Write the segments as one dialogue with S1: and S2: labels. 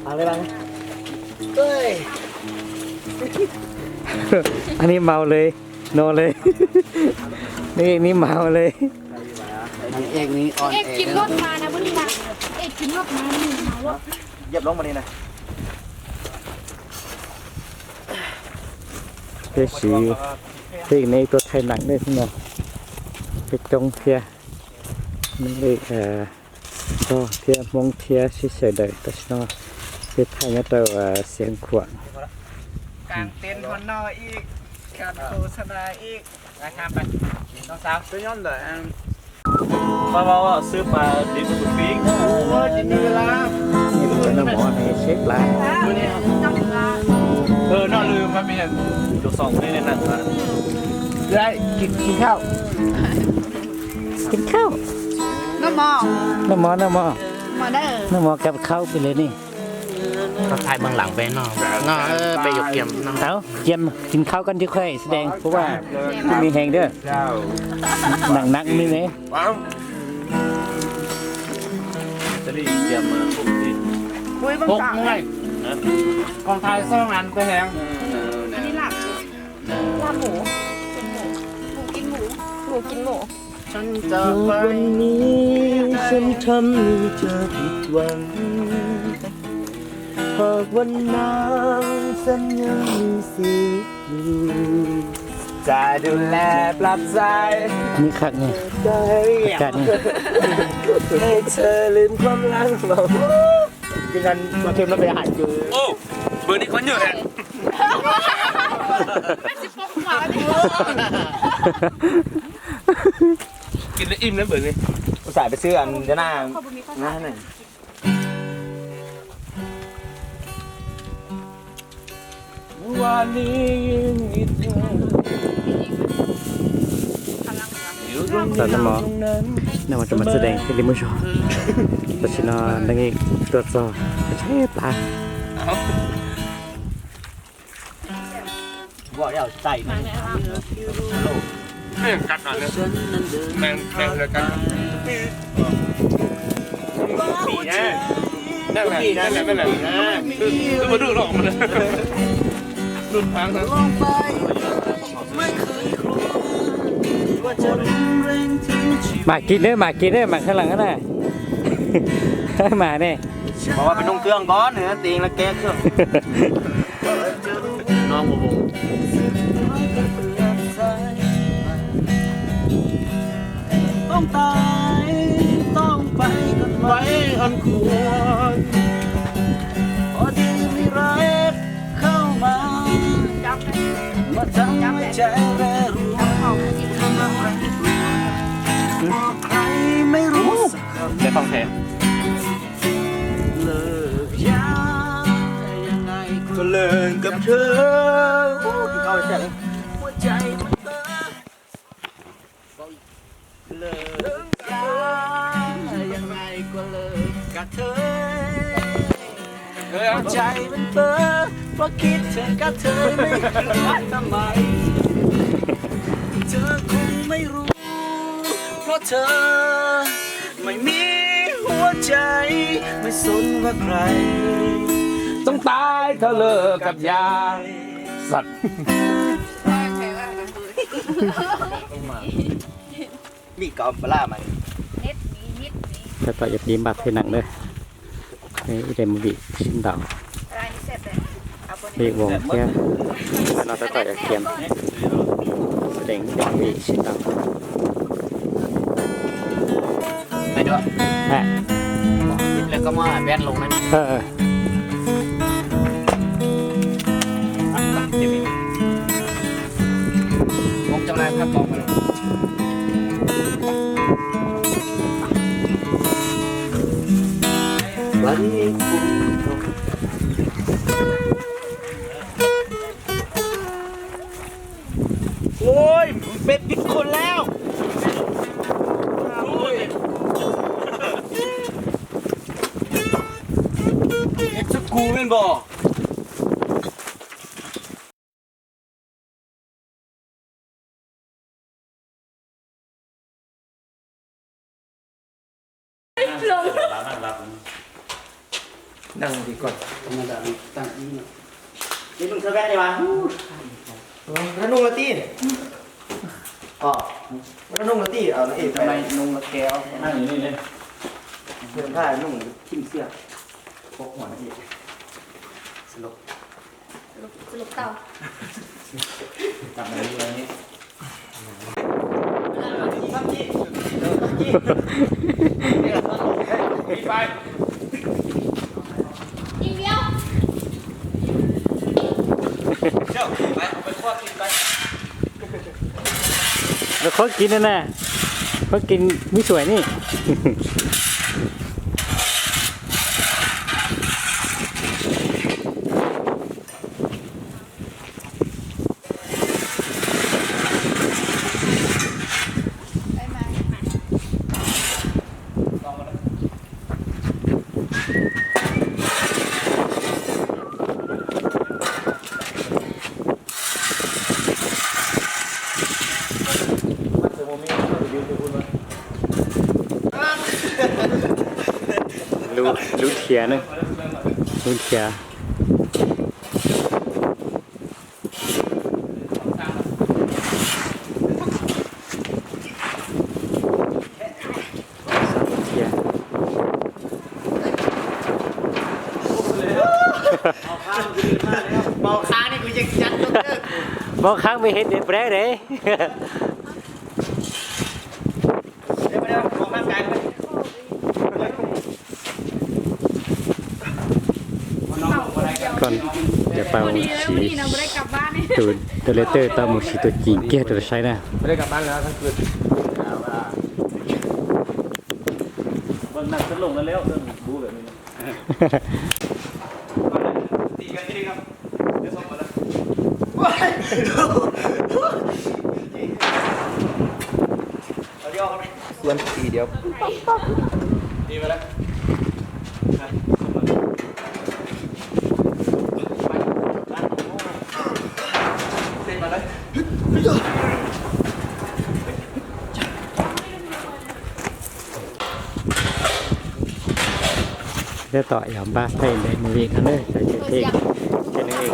S1: อะไรบ้างเอ้ย
S2: อันนี้เมาเลยโนเลย นี่เมาเลย
S1: เอกนี้อ่อน
S3: เอกกินรถมานะวันนี้นะเอกกินรถมานี่เมารถ
S1: เหยียบลงมานี่นะ
S2: เพื่อสีที่ในตัวไทยหนักด้วยพี่น้องไปตรงเพียนี่เลยก็เทียมองเทียเฉยๆเลยแต่ฉันว่าเป็นไทยเนี่ยตัวเสียงขวาง
S4: การเต้นฮอนนออีกการโฆษณาอีกนะครับไปน้องสาวซื้อย้อนเลย
S1: ว่าซื้อปลาดิบสุดปิ๊ก
S4: โอ้ยจินนี่เวลา
S2: นี่เป็นน้ำหมอในเชฟลา
S3: จับปลา
S4: น่าลืมมันมี
S1: จุดสองนี่ในนั้นนะ
S4: ได้กินข้าว
S2: กินข้าว
S3: น้ำหมอ
S2: น้ำหมอ
S3: มาเด้อ
S2: น้ำหมอกับข้าวไปเลยนี่
S5: เขาถ่ายเบื้องหลังไปเนาะไปยกเกี่ยมเนาะ
S2: เอาเยี่ยมกินข้าวกันที่ค่อยแสดงเพราะว่าที่มีแหงเด้อ
S4: เจ้า
S2: หนักนี่ไหม
S4: ว้าว
S1: จะได้เยี่ยมมาปุ๊บนี่
S3: ปุ้ยบัง
S4: พก
S3: จับ
S4: เมื่อยกองไทยซ่องอันไปแหง
S3: อันนี้ลาบหมูเป็นหมูหมูกินหมูหมูกินหมู
S4: ฉันจะไป
S1: วันนี้ฉันทำให้เธอผิดหวังหากวันนั้นฉันยังมีสิทธิ์อยู่
S4: จะดูแลปรับใจ
S2: นี่คักไง
S1: ได้
S2: อากาศนี่
S1: ให้เธอลืมความรักเรากินกันมาเค็มแล้วไปหัดอยู่
S5: โอ้เบอร์นี้คนเยอะแฮะ กินแล้วอิ่มนะเบอร์นี้
S1: อุตส่าห์ไปซื้ออันจะหน้าหน้าหน่อยวันนี้ยังมีเธออยู่ตรง
S2: สารน้ำหมอ
S1: นั้น
S2: น่าจะมาแสดงที่ลิมูชอตัชนาดังอีกตรวจสอบใช่ปลา
S1: บอกเดี๋ยวใส่มัน
S5: แม่งกัดหน่อยเลยแม่งเลยกัด
S1: ปีนะ
S5: นั่นแหละนั่นแหละนั่นแหละคือมาดูหลอกมันเลยหลุดพังครับ
S2: มากินเด้อมากินเด้อมาข้างหลังก็ได้ มาเนี่ย
S1: บอกว่าไปนุ่งเครื่องก่อนเนื้อตีงแล้วแก้เครื่อง
S5: น้องผม
S1: ต้องตายต้องไปกันไว้อันควรพอดีมีรักเข้ามามาทำให้ใจแปรรู้บอกใครไม่รู้สักคำ
S5: ได้ฟังเพลง
S1: เลิกยายังไงก็เลิกกับเธอที่เขาจะหัวใจมันเต้นเลิกยายังไงก็เลิกกับเธอหัวใจมันเต้นเพราะคิดถึงกับเธอไม่รู้ทำไมเธอคงไม่รู้เพราะเธอไม่มีหัวใจไม่สนว่าใคร
S4: ต้องตายเธอเลิกกับยาสัตว์
S1: มีกอมปลาไหม
S3: เน็ตมีนิดมี
S2: ถ้าต่อจะดีบัตรให้หนังเลยนี่เดมบิชิมดาว
S3: อะไรนี่เสร็จเลยเอาบน
S2: เรียกวงแค่เราต่อจะเขียนแสดงเดมบิชิมดาว
S5: ไปด้วย
S2: อ่ะ
S5: แล้วก็มาแบนลงนั่น
S2: เออ
S5: วงจำนายครับบอกมาลง
S1: วันนี้คุณโอ้ยเป็ดกินคนแล้วเอ็กซ์กูเป็นบ่
S5: นั่งดีก่อน
S1: ธรรมดาตั้งนี่นะนี่มึงเธอแว่นได้ปะ
S5: ถ้านุ่งละตีนอ๋อถ้านุ่งละตีเอาละเอก
S1: ทำไมนุ่งละแก้วนั่งอยู่นี่เลย
S5: เสื้อผ้านุ่ง
S1: ทิ้งเสื้อพกหัวนะพี่สลบ
S3: สรุปเต่าก
S1: ลับมาดูอะไรนี้
S5: มีไฟ
S3: ยิงเดียว
S5: เจ้าไปเอาไปครอบกินไป
S2: แล้วเขากินนั่นน่ะเขากินไม่สวยนี่
S3: ได้ไหม
S2: รู้เทียนึงรู้เทียเทีย
S4: เบาค้างนี่กูยังจัดลูกเด้อ
S2: บอกครั้งไม่เห็นเด็ดแปรกเลย
S4: เดี๋ยวออกร่างกายไป
S2: ก่อนจะเป่า
S3: วันนี้แล้ววัน
S2: สี
S3: นี้นะไม่ได้กลับบ้านนี่
S2: ตัวเลเตอร์ตาหมูสีตัวจริงเกียร์ตัวใช้นะ
S5: ไม่ได้กลับบ้านแล้วทั้งคืน
S1: เบิ่งหนักจะลงแล้วเรื่องบูแบบนี้
S5: ตีกันที่นี่ครับเดี๋ยวส่งมาแล้วเอาเดียวครับส่วนตีเดียวตีมาแล้วเซ็นมาเลย
S2: เดี๋ยวต่อยอมบ้าไปเลยมืออีกครั้งเลยใส่เท่ๆแค่นั้นเอง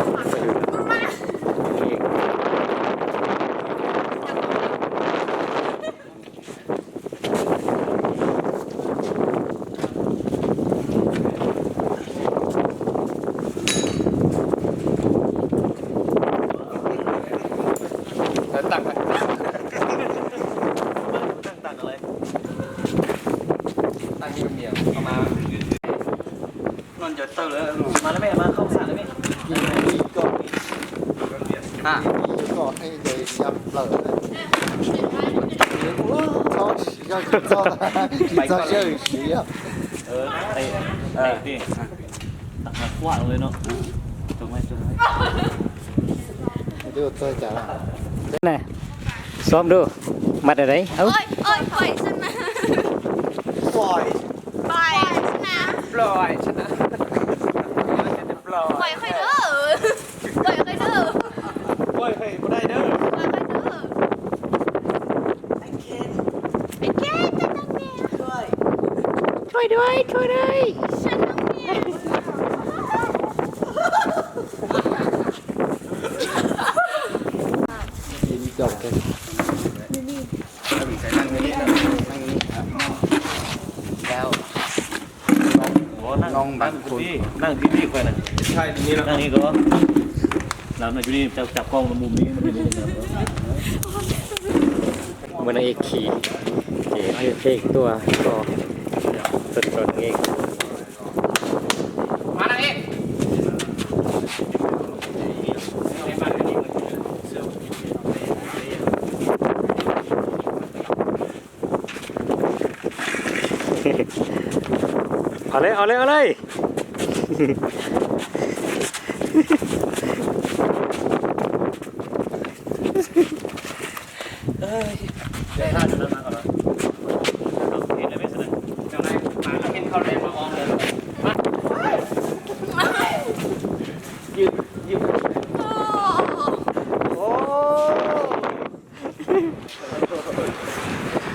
S5: แล้วตักไป
S1: ตักอะไร
S5: ตักนี่เป็นเมียเอามาน
S1: อนจะเตอร์เลยมาแล้วแม่มาเข้าสารแล้วแม่ก่อน
S5: อ่ะ
S6: ก่อนให้เลยยับเปิด超时要紧张，紧张下雨时要。
S1: เตะดิตักมาขวาเลยเนาะถูกไหมถูกไหม
S6: 我就再讲了。
S2: น่ะซ้อมดูมัดอะไรเอ้า
S3: โอ้ยปล่อยฉันนะ
S5: ปล่อย
S3: ปล่อยฉันนะ
S5: ปล่อยชนะปล่อย
S3: ปล่อยค่อยเด้อปล่อยค่อยเด้อ
S5: ปล่อยให้กูได้เด้อ
S3: ปล่อยค่อยเด้อไอ้เคนจะนั่งเนี่ยช่วยด้วยฉันนั่งเนี่ย
S6: 你讲的。
S5: ใส่นั่งนี่นั่งนี่แล้ว
S1: โอ้นั่งนั่งที่นั่งที่นี่ไปนะ
S5: ใช่ทีนี้แล้ว
S1: นั่งนี่ก็แล้วในที่นี่จับกล้องมุมนี้มันเป็นยังไง
S2: มันเอกขี่เท่ตัวก็สดๆเอง
S4: มาทางนี้
S2: เอาเลยเอาเลยเอาเลย
S1: ได้ท่าจุดนั้นมาก่อนแล้วเห็นอะไรไม่สน
S4: เจ้านายมาแล้วเห็นเขาเลยมาออมเลยมายืม
S3: โอ้
S5: โอ้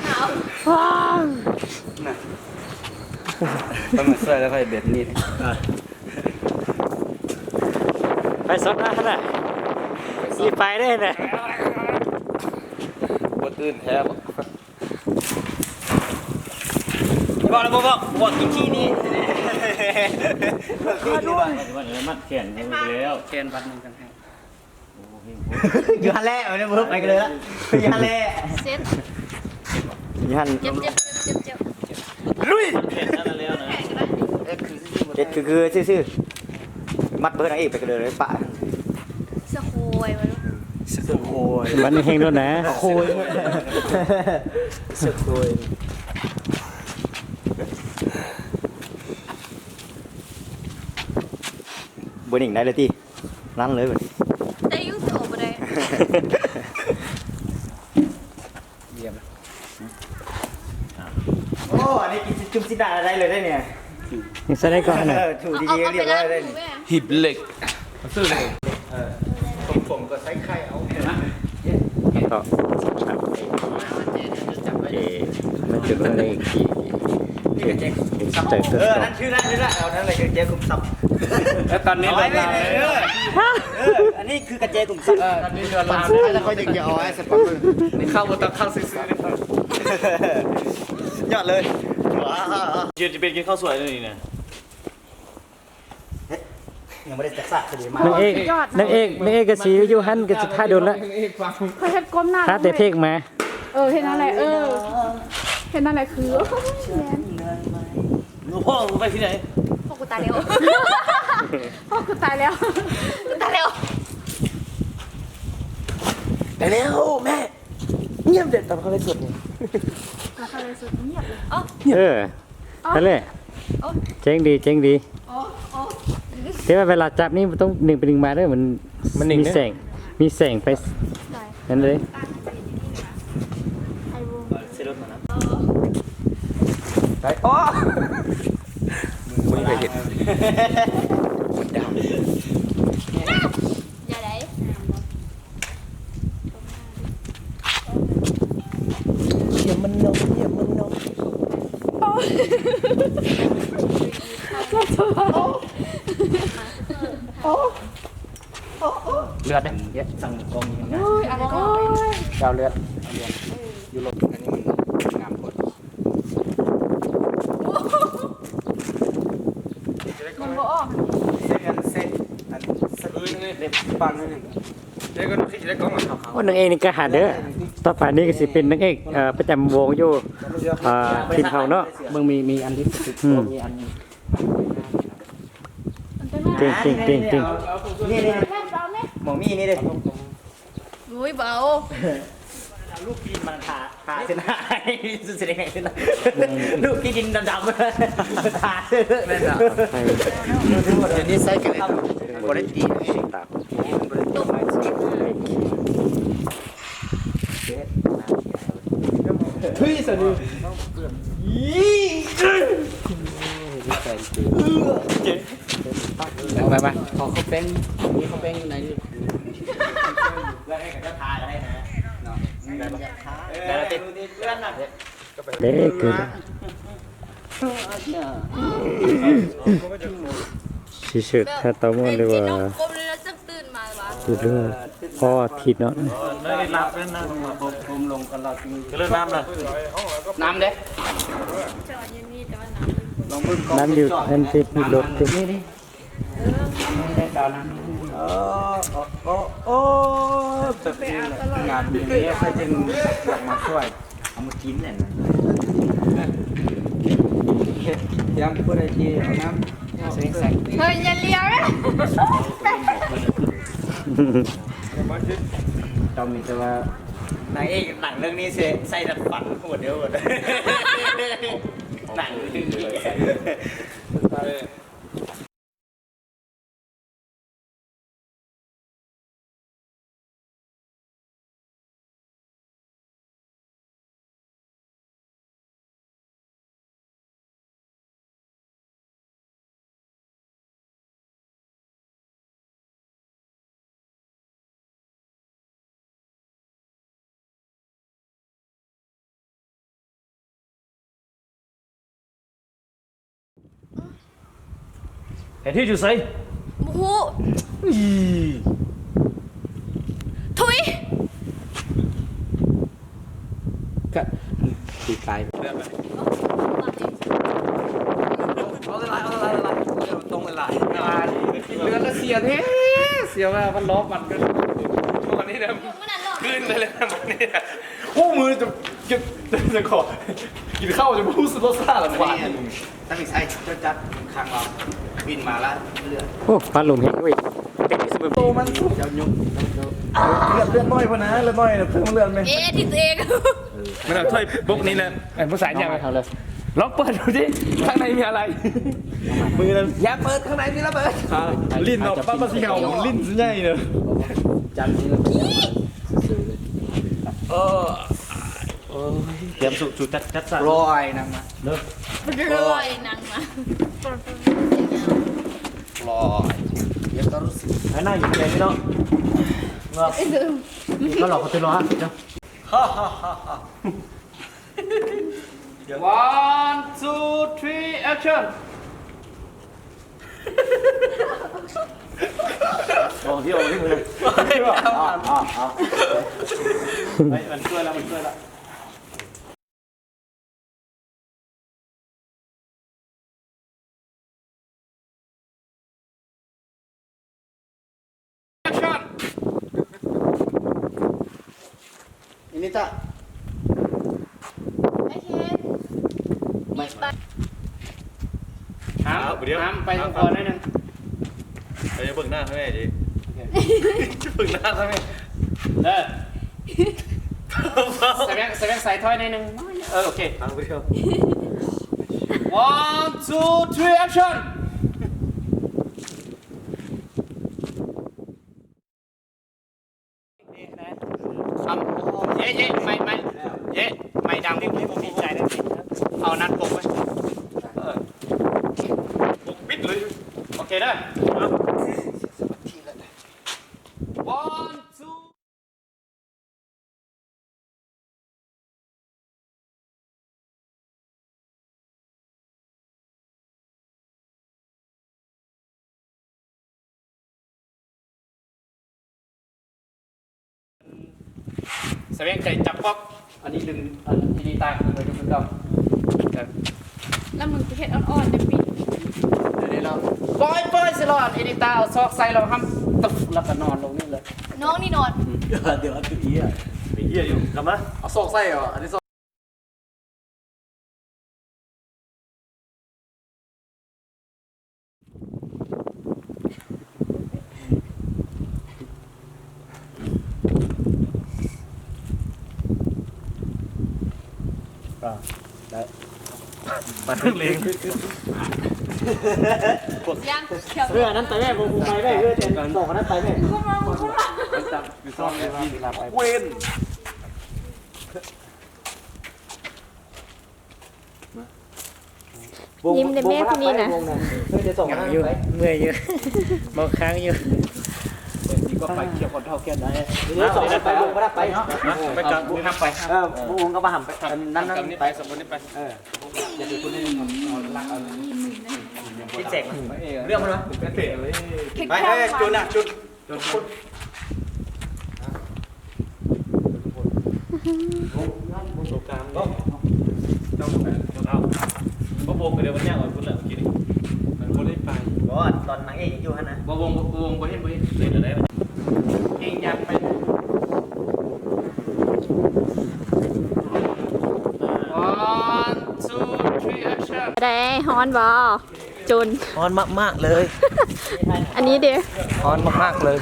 S3: หนาว
S5: ต้องมาช่วยแล้วค่อยเบ็ดนี่
S2: ไปสดนะน่ะรีบไปได้น่ะ
S5: บ่ตื่นแท้
S1: บอกกินขี้นี่
S2: มัดแขนไปแล้ว
S4: เชนบัตรหนึ่งกันให้
S1: อยู่ฮันแล่เอาเนี่ยมึงไปกันเลยละอยู่ฮันแล่
S3: เซ็ต
S1: อยู่ฮัน
S3: เจ็บๆๆ
S1: ลุย
S2: แขนนั่นแล้วนะ
S1: เด็ดคือซื่อๆมัดเบอร์นางเอกไปกันเลยปะ
S3: สะโคยมาลูก
S1: สุโคย
S2: มันเฮงด้วยนะ
S1: โคยสุโคยบนหนิงได้เลยที่นั่นเลยแบบ
S3: ได้ยุ่งโตบ่ได้
S1: โอ้อันนี้กินจุ่มซิดาได้เลยได้เนี่ย
S2: ยังใส่ได้ก่อนนะ
S1: ถูก
S3: เอา
S1: ดี
S3: เอา
S1: ๆเรี
S3: ไป
S1: ยบร้
S3: ล้า
S1: อง ยได้
S3: มือแม่
S5: หีบเหล็กซื้อเลย
S4: ผมก็ใช้ไข่เอาเห็นไหม
S2: ต่อมันจุดอะไรอีกที
S1: นี่กับเจ๊
S2: เจอตัว
S1: นั่นชื่อนั่นเอานั่นเลยเจ๊กลุ่มซับ
S4: แล้วตอนนี้
S1: เอา
S4: เรื
S1: ไว้
S4: อน
S1: เล
S4: ราม
S1: ย
S4: เลย
S1: อันนี้คือกระเจกลุ่มซับ
S4: ตอนนี้เรือนราม
S6: แล้วค่อยดึงจะเอาไอ้สปอนเซอร์
S4: นี่เข้ามาต้องเข้าซื้อๆนี่
S1: ยอดเลย
S5: ยืนจะเป็นกินข้าวสวยนี่นะ
S1: ยังไม่ได้จักษะคดีมาน
S2: างเอกนางเอกก็สีอยู่หันก็สิท่าโดนละ
S7: เขาเห็นก้มหน้า
S2: ท่าแต่เพลงมา
S7: เห็นอะไรเห็นอะไรคือ
S5: หลวงพ่อมึงไปที่ไหน
S3: พ่อกูตายแล้ว
S7: พ่อคือตายแล้ว
S3: ตายแล้ว
S5: ไปแล้วแม่เงียบเด็ดตอนเขาเลยสด
S7: เขาเลยสุดเงียบเลย
S2: นั่นแหละเจ๋งดีแต่ว่าเวลาจับนี่มันต้องหนึ่งไปหนึ่งมาด้วยมันมีแสงไปนั่นเลย
S7: ไอ้วง
S1: ไปโอ้
S5: มึงเคยเห็น
S3: อย่าได้
S4: เลือดเนี่ยเยอะสั่งกองยังไง
S7: โอ้ยอะไรก็
S4: เจ้าเลือดยูโรอันนี้มันงามกด
S7: มันบ่ออก
S4: เซ็ตปังนี่เด็กก็ต้องคิดเด็กก็มาเขา
S2: ว่านางเอกนี่ก็หาเด้อต่อไปนี้ก็สิเป็นนางเอกประจำวงอยู่ทีมเขาเนาะ
S4: มึงมีอันที่สุดมีอัน
S2: เก่ง
S1: นี่
S7: แค่เราเนี่ย
S1: หมอมี่นี่เลย
S3: อุ้ยเบา
S1: ลูกปีนมันขาเส้นหายสุดเสียงเส้นลูกที่ดินดำๆขาเส้นนั่นแหละ
S6: เดี๋ยวนี้ใส่กันเลยบริตี
S4: เอาไปขอเขาเป็นมีเขาเป็นอยู่ไหนดิ
S1: แล้วให้กับเจ้าทาก็ได้นะเนาะแต่เราติดเพื่อนน่ะ
S2: เด้เกิดสิเชิดถ้าตอมอนเลยว่า
S3: น้องกลมเลยแล้วจะตื่นมาหรอ
S2: ดูเรื่องพ่อทิดเนาะ
S5: ไม่ได้รับแล้วนะผมลงกันเราจะเลิกน้ำนะ
S4: น้ำเด้
S3: จอดยังมีแต่ว่าน้ำ
S2: น้ำอยู่นั่นที่มีรถที่
S4: ได้ดาวน้ำ
S1: โอ้
S4: งานอย่างนี้เขาจึงอยากมาช่วยเอามากินเนี่ยยังพูดอะไรทีเอาน้ำเซ็งแสง
S3: เฮ้ยอย่าเลี้ยวนะ
S4: เรามีแต่ว่าน
S1: างเอกหนังเรื่องนี้ใส่ดัดฟันโหดเดียวหมดหนังเรื่องนี้
S5: เห็นที่อยู่ไส
S7: บูฮูทุย
S1: ก็ตีไกล
S5: เอาละลายตรงละลาย
S4: เรือละเสียเท่เสียว่ามันล้อมันกัน
S5: วันนี้นะขึ้นเลยนะวันนี้พวกมือจะขอกินข้าวจะพูดสุดรสชาติหรือเปล่า
S4: ตั้งใจจะจัดคางเราบินมาแล้วเรือ
S2: โอ้พัดลมเฮงเว้ยเด็กที่สมุน
S5: โตมันเลือดน้อยพอนะเลือดน้อยเพิ่มเลือดไหม
S7: เอ๊ะที่ตัวเอง
S5: มันเอาถ้วยบุ๊กนี้นะภาษาอย่างไรลองเปิดดูดิข้างในมีอะไรมือนั้น
S4: อย่าเปิดข้างในนี่ระเบิด
S5: ลิ้นเนาะป้าสีเห่าลิ้นใหญ่เนอะ
S1: จันนี่ก็เตรียมสุดจัด
S4: ลอยนะมา
S1: เลิก
S7: รวยนางมา
S4: ลอยเดี๋ยวก็รู้สึก
S1: ให้หน้าอยู่เฉยๆเนาะก็หลอกเขาตัวร้อนเนาะ
S4: 1 2 3 action
S1: โอ้ที่โอ้ที่มือเลยมันช่วยแล้วมันช่วยแล้ว
S4: action
S3: อันนี้จ้ะ
S7: ไอเคนมีไป
S4: น้ำไปตรงคอหน่อยนึง
S5: เดี๋ยวเบิ่งหน้าให้แม่ดิเบิ่งหน้าให้แม่
S4: ใส่แบงค์ใส่ถ้อยหน่อยนึงโอเค
S1: ฟังไปเถอะ
S4: 1 2 3 action เย้ไม่ดังที่ผมดีใจนะเอานัดปกไว้
S5: ปิดเลย
S4: โอเคเด้อ 1 2 แสดงใจจับป๊อกอันนี้ดึงอันที่ดีตายเลยทุกคนครับ
S7: แล้วมึงจะเห็ดอ่อนๆจะปิด
S4: เดี๋ยวเราปล่อยสิรอดอีดีตาเอาซอกใส่เราห้ำตึ๊บแล้วก็นอนลงนี่เลย
S7: น้องนี่นอน
S1: เดี๋ยวอันตัวอีอ่ะมีเหี้ยอยู่กลับมา
S4: เอาซอกใส่เหรออันนี้ซอก
S5: มาถึงเลง
S7: ยังเขียว
S1: เรื่องนั้นไปแม่ผมไปแม่เรื่องเต็มบอกนั้นไปแม่
S7: คุณมาคุณมา
S1: จับอยู่ซ่อนเลยที่ลาไป
S5: เว้น
S7: ยิ้มเด็กแม่ที่นี่นะ
S1: เฮ้ยจะส่ง
S2: ยังอยู่เมื่อยอยู่มองค้างอยู่
S4: นี่ก็ไปเกี่ยวคนเท่าแก่ได้
S1: เดี๋ยวส่งไปวงก็ได้ไปเนาะ
S5: ไปกลาง
S4: บุกห้ามไป
S1: วงก็มาหันไปนั่น
S5: กลางนี้ไปสมบูรณ์นี้ไป
S1: อย่าดูคนนี้พี่เสก
S5: เรื่องมันวะเป็นเตะเลย
S7: ไปจุดน่ะจุด
S5: ตรงกลางก็ต้องเอาเพราะวงกันเดี๋ยวมันแย่กว่าคุณแหละเมื่อกี้นี่มันคนได้ไป
S1: ก็ตอนนางเอกอยู่ฮะนะ
S4: วงบ่เห็น
S5: เล่นอะไร
S4: เองยับไป 1 2 3 action
S7: ได้ฮอนบอจุน
S1: ฮอนมากๆเลย
S7: อันนี้เดี๋ยว
S5: ฮอนมากๆเลย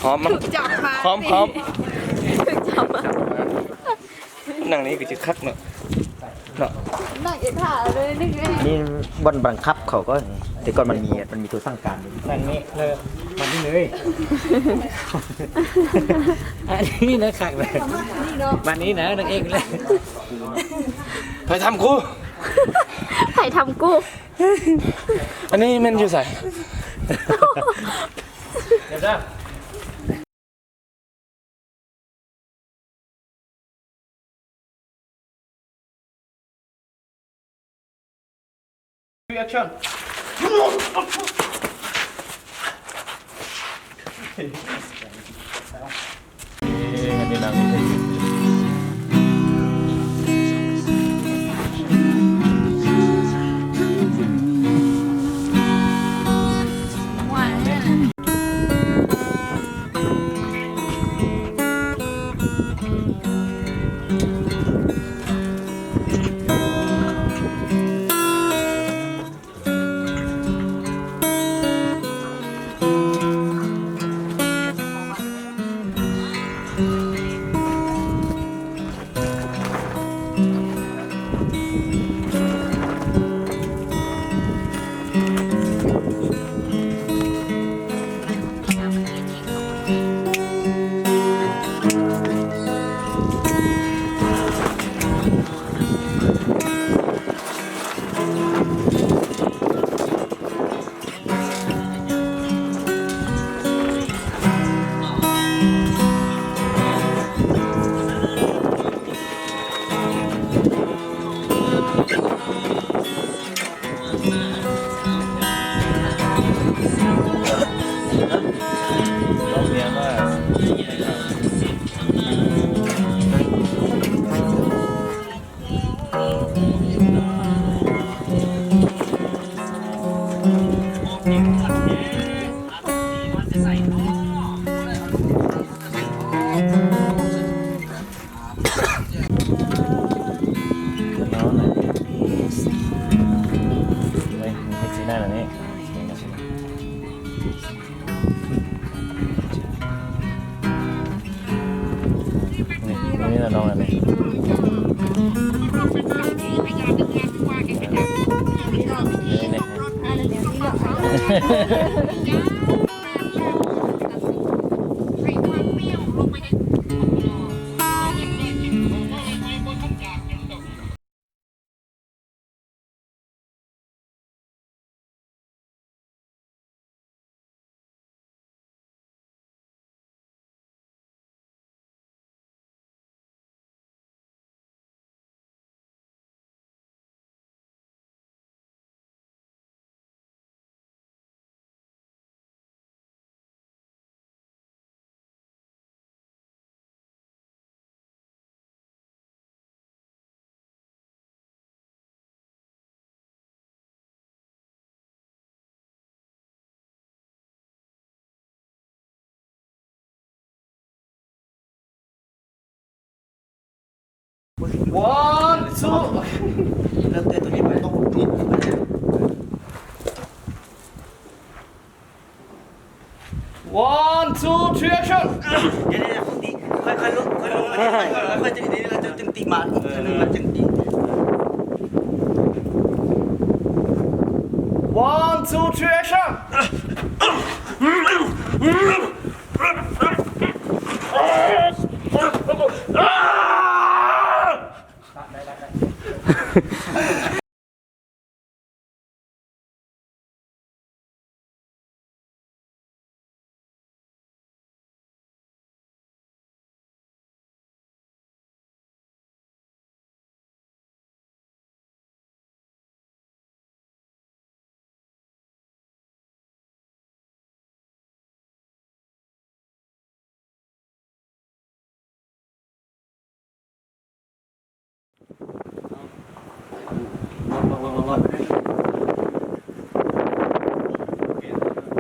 S5: หอมมัน
S7: จับมา
S5: หอม
S7: จับมา
S5: หนังนี้ก็จะคักเนาะเนาะ
S7: นั่งเอ็ดถ่าเลยนึกไง
S1: นี่บนบังคับเขาก็แต่ก่อนมันมีตัวสร้างการนั่นนี่เลยมันนี่เลยอันนี้นะขักเลย
S7: นี่เนาะ
S1: มันนี้นะนางเอกเลย
S5: ไปทำกู
S7: ไผ่ทำกู้
S5: อันนี้มันอยู่ใส่
S1: เดี๋ยวจ้า
S4: action
S5: นี่นาง นี่น้องอันนี้วันสู้
S6: เริ่มเต้นตัวนี้มันต้องติด
S5: วันสู้ทรีแอคชั่น
S6: เดี๋ยวตีค่อยๆลุกค่อยๆลุกค่อยๆจะนี้เราจะจึงตีมามันจึงตี
S5: วันสู้ทรีแอคชั่น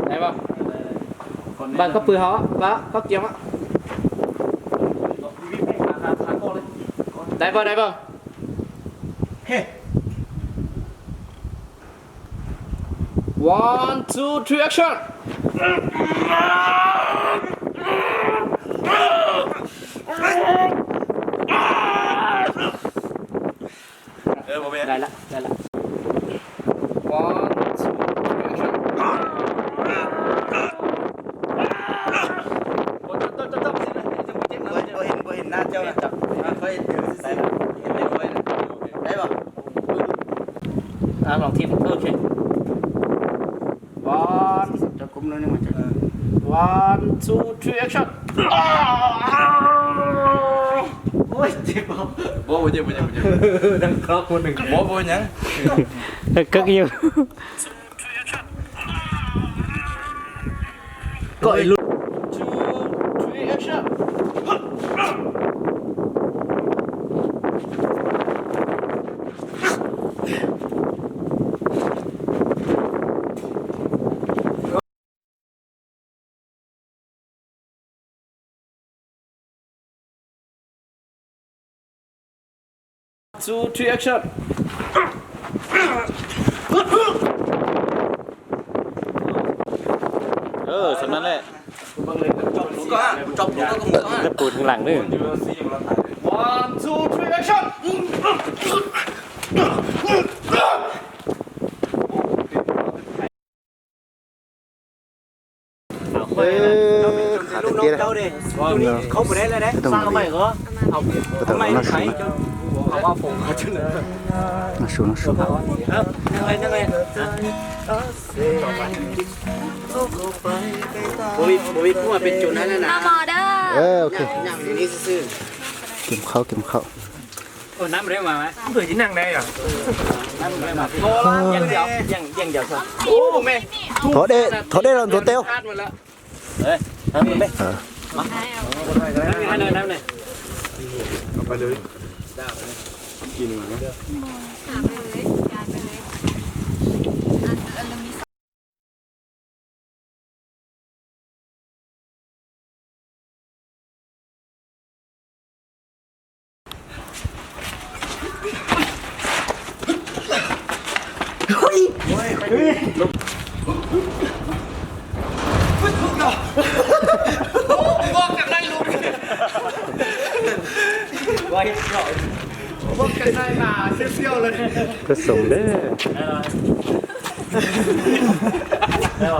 S4: ได้ป่ะบ้านก็ปืนเขาบ้าเขาเกี่ยวมั้งได้ป่ะได้ป่ะเฮ้ one two three action ได้ละได้ละ one two three action
S6: เห็นหน้าเจ้านะจับค่อยถือได้ละเห็นได้ค่อยได้ป่ะ
S4: ลองทีมโอเค one
S6: จับกุมแล้วนี่มันจะ
S4: one two three action
S6: โอ้ยเจ็บป่ะ
S5: บ่บ่เจ็บบ่เจ็บบ่เจ็บ
S4: ดังครอบคนหนึ่ง
S5: บ่บ่ยัง
S2: cực nhiều
S6: ก็ไอ้ลูก
S1: 2 3 action 2 3 action สำนั้นแหละ
S6: หมูก็จบหมูก็หมูก็
S2: จะปูทางหลังด้วย
S1: 1 2 3 action
S6: ลูกน้องเจ้าเด้ตัวนี้เขาบ่ได้แล้วนะสร้างใหม่เหรอเอาทำไมใช้เอาว่าผมเขาชื่อนะชูนะชูไอ้ยังไงโบวิพูดว่าเป็นจุดนั้นนะ
S7: น้ำมอเด้อ
S2: โอเค
S6: อย่างนี้ซื่อ
S2: เก็บเข้าเก็บเข้า
S6: โอ้น้ำเร็วมาไหม
S5: เผื่อที่นั่งได้อ่ะ
S6: น้ำเร็วมาโทรละยังเดียวยังเดียวซะโอ้แม่
S2: ถอดได้เราตัวเต้ว
S6: คาดหมดแล้วเฮ้ยทำมันไปมาให้หน่อยน้ำหน่อย
S5: ไปเลย
S6: บอกกันได้ลูกไว้หน่อย
S5: บอกกันได้มาเซี่ยวๆเลย
S2: ผสมเด้อ
S6: แล้ว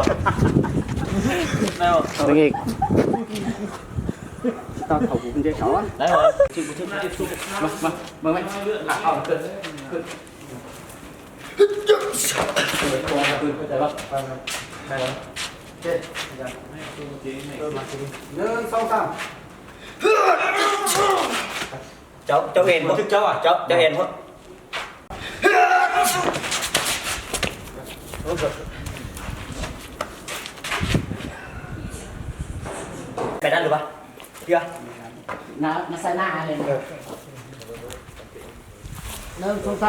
S6: แล้ว
S2: นังเอก
S6: ตอนเขาคุณจะสอนแล้วชิบุชิบุชิบุมาไหมเอาเกิดเจ้าเอ็นมั้งเจ้าอ่ะเจ้าเอ็นมั้งไปได้หรือเปล่าเดี๋ยวมาใส่หน้าเลยนะ1 2 3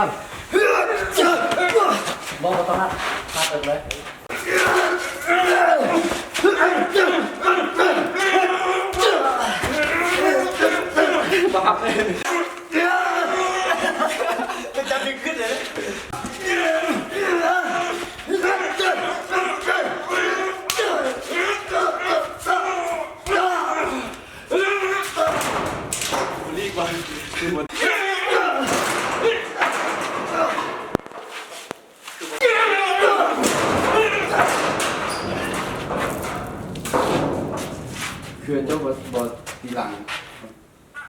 S6: บอกตอนนั้นพาตึกเลยบังคับเลยมันจะดึงขึ้นเลย
S1: คือเจ้าบอตีหลัง